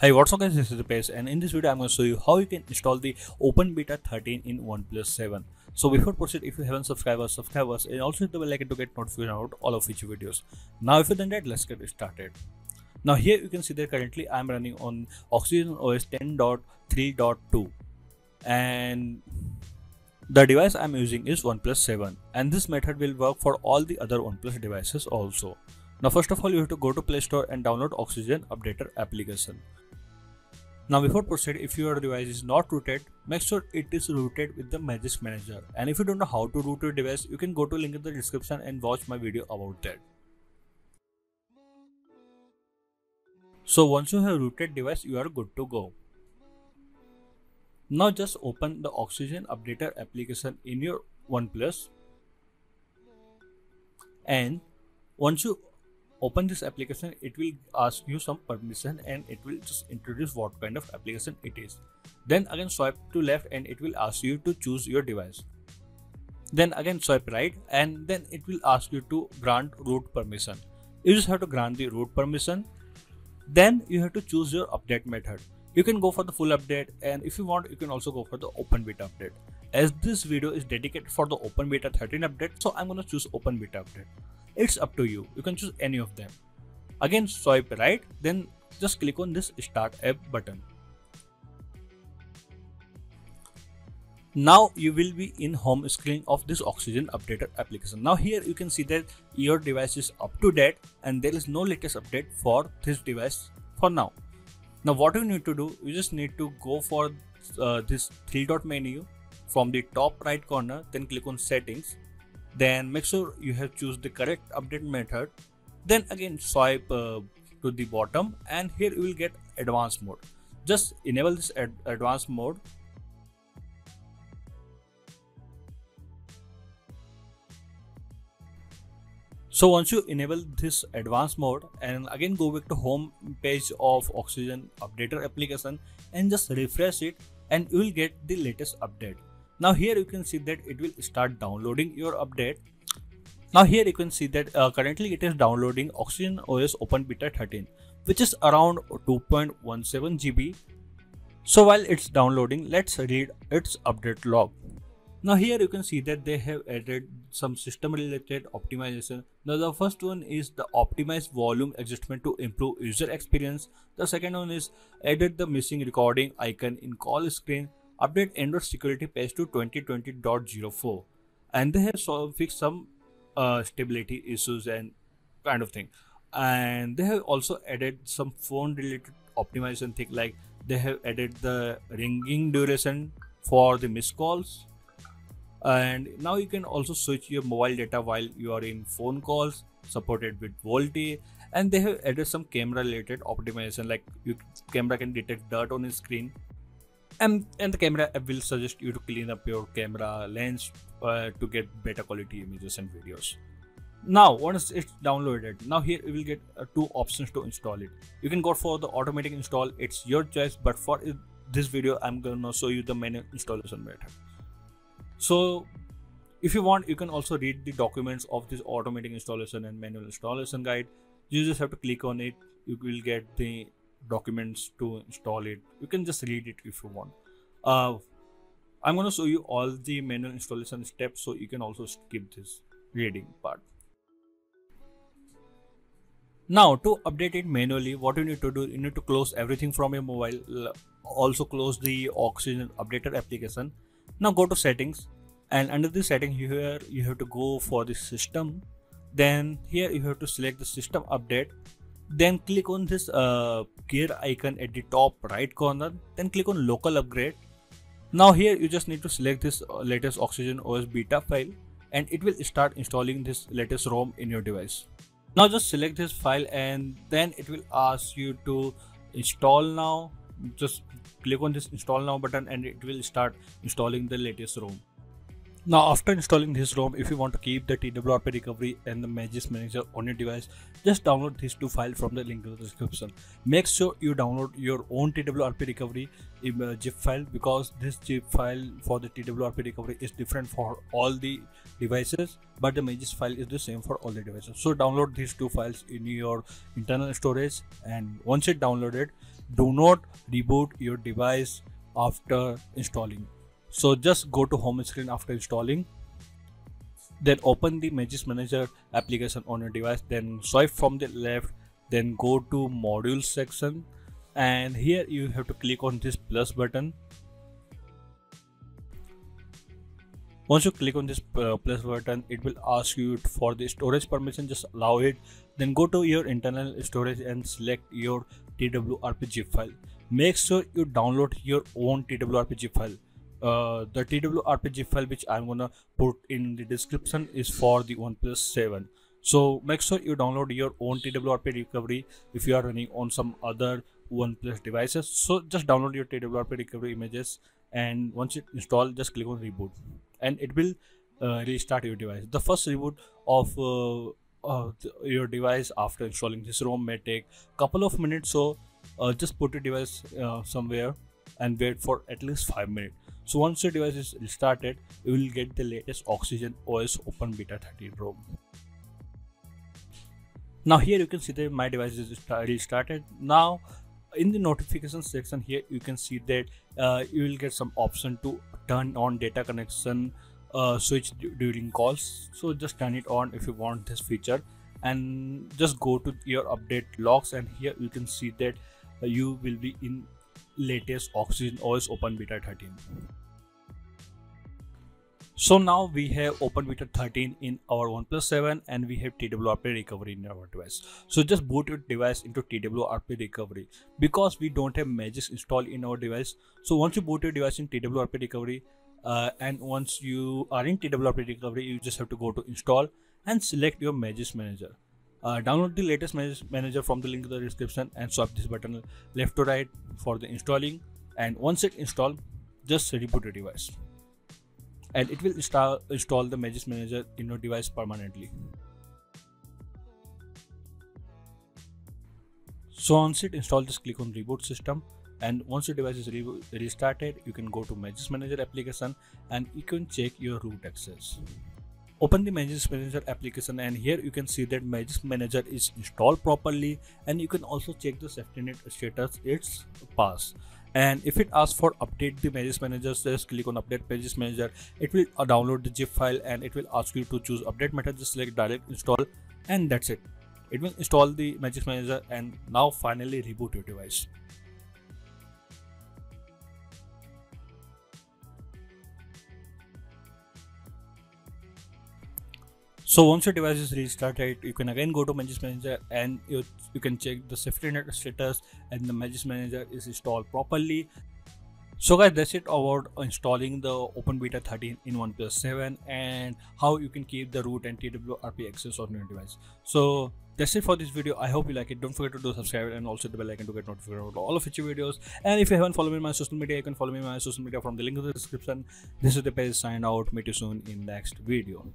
Hey, what's up guys, this is Rupesh, and in this video I'm going to show you how you can install the Open Beta 13 in OnePlus 7. So before proceed, if you haven't subscribed us and also hit the bell icon to get notification about all of future videos. Now if you've done that, let's get started. Now here you can see that currently I'm running on Oxygen OS 10.3.2 and the device I'm using is OnePlus 7, and this method will work for all the other OnePlus devices also. Now first of all, you have to go to Play Store and download Oxygen Updater application. Now before proceed, if your device is not rooted, make sure it is rooted with the Magisk Manager. And if you don't know how to root your device, you can go to link in the description and watch my video about that. So once you have rooted device, you are good to go. Now just open the Oxygen Updater application in your OnePlus, and once you open this application, it will ask you some permission and it will just introduce what kind of application it is. Then again swipe to left and it will ask you to choose your device. Then again swipe right and then it will ask you to grant root permission. You just have to grant the root permission. Then you have to choose your update method. You can go for the full update, and if you want you can also go for the open beta update. As this video is dedicated for the Open Beta 13 update, so I'm gonna choose open beta update. It's up to you, you can choose any of them. Again swipe right, then just click on this start app button. Now you will be in home screen of this Oxygen Updater application. Now here you can see that your device is up to date and there is no latest update for this device for now. Now what you need to do, you just need to go for this three dot menu from the top right corner, then click on settings. Then make sure you have choose the correct update method. Then again swipe to the bottom and here you will get advanced mode. Just enable this advanced mode. So once you enable this advanced mode and again go back to home page of Oxygen Updater application and just refresh it and you will get the latest update. Now here you can see that it will start downloading your update. Now here you can see that currently it is downloading Oxygen OS Open Beta 13, which is around 2.17 GB. So while it's downloading, let's read its update log. Now here you can see that they have added some system related optimization. Now the first one is the optimized volume adjustment to improve user experience. The second one is added the missing recording icon in call screen. Update Android security patch to 2020.04, and they have fixed some stability issues and kind of thing. And they have also added some phone related optimization thing, like they have added the ringing duration for the missed calls, and now you can also switch your mobile data while you are in phone calls, supported with VoLTE. And they have added some camera related optimization, like your camera can detect dirt on the screen, and the camera app will suggest you to clean up your camera lens to get better quality images and videos. Now once it's downloaded, now here you will get two options to install it. You can go for the automatic install, it's your choice, but for this video I'm gonna show you the manual installation method. So if you want, you can also read the documents of this automatic installation and manual installation guide. You just have to click on it, you will get the documents to install it. You can just read it if you want. I'm going to show you all the manual installation steps, so you can also skip this reading part. Now to update it manually, what you need to do, you need to close everything from your mobile, also close the Oxygen Updater application. Now go to settings, and under the setting here you have to go for the system. Then here you have to select the system update. Then click on this gear icon at the top right corner, then click on local upgrade. Now here you just need to select this latest Oxygen OS beta file and it will start installing this latest ROM in your device. Now just select this file and then it will ask you to install now. Just click on this install now button and it will start installing the latest ROM. Now after installing this ROM, if you want to keep the TWRP recovery and the Magisk Manager on your device, just download these two files from the link in the description. Make sure you download your own TWRP recovery zip file, because this zip file for the TWRP recovery is different for all the devices, but the Magisk file is the same for all the devices. So download these two files in your internal storage, and once it's downloaded, do not reboot your device after installing. So just go to home screen after installing, then open the Magis Manager application on your device, then swipe from the left, then go to module section, and here you have to click on this plus button. Once you click on this plus button, it will ask you for the storage permission, just allow it. Then go to your internal storage and select your TWRP zip file. Make sure you download your own TWRP zip file. The TWRP zip file which I'm gonna put in the description is for the OnePlus 7. So make sure you download your own TWRP recovery if you are running on some other OnePlus devices. So just download your TWRP recovery images, and once it install, just click on reboot and it will restart your device. The first reboot of your device after installing this ROM may take couple of minutes, so just put your device somewhere and wait for at least 5 minutes. So once your device is restarted, you will get the latest Oxygen OS Open Beta 13 ROM. Now here you can see that my device is restarted. Now in the notification section here you can see that you will get some option to turn on data connection switch during calls. So just turn it on if you want this feature, and just go to your update logs, and here you can see that you will be in latest Oxygen OS Open Beta 13. So now we have Open Beta 13 in our OnePlus 7 and we have TWRP recovery in our device. So just boot your device into TWRP recovery because we don't have Magis installed in our device. So once you boot your device in TWRP recovery and once you are in TWRP recovery, you just have to go to install and select your Magis Manager. Download the latest Magis Manager from the link in the description and swipe this button left to right for the installing, and once it installed, just reboot your device and it will install the Magis Manager in your device permanently. So once it installed, just click on reboot system, and once your device is restarted, you can go to Magis Manager application and you can check your root access. Open the Magis Manager application, and here you can see that Magis Manager is installed properly, and you can also check the SafetyNet status, it's passed. And if it asks for update the Magis Manager, just click on update Magis Manager. It will download the zip file and it will ask you to choose update method. Just select direct install and that's it. It will install the Magis Manager, and now finally reboot your device. So once your device is restarted, you can again go to Magis Manager and you can check the SafetyNet status and the Magis Manager is installed properly. So guys, that's it about installing the Open Beta 13 in OnePlus 7 and how you can keep the root and TWRP access on your device. So that's it for this video. I hope you like it. Don't forget to do subscribe and also the bell icon to get notified about all of future videos. And if you haven't followed me on my social media, you can follow me on my social media from the link in the description. This is the page. Sign out. Meet you soon in next video.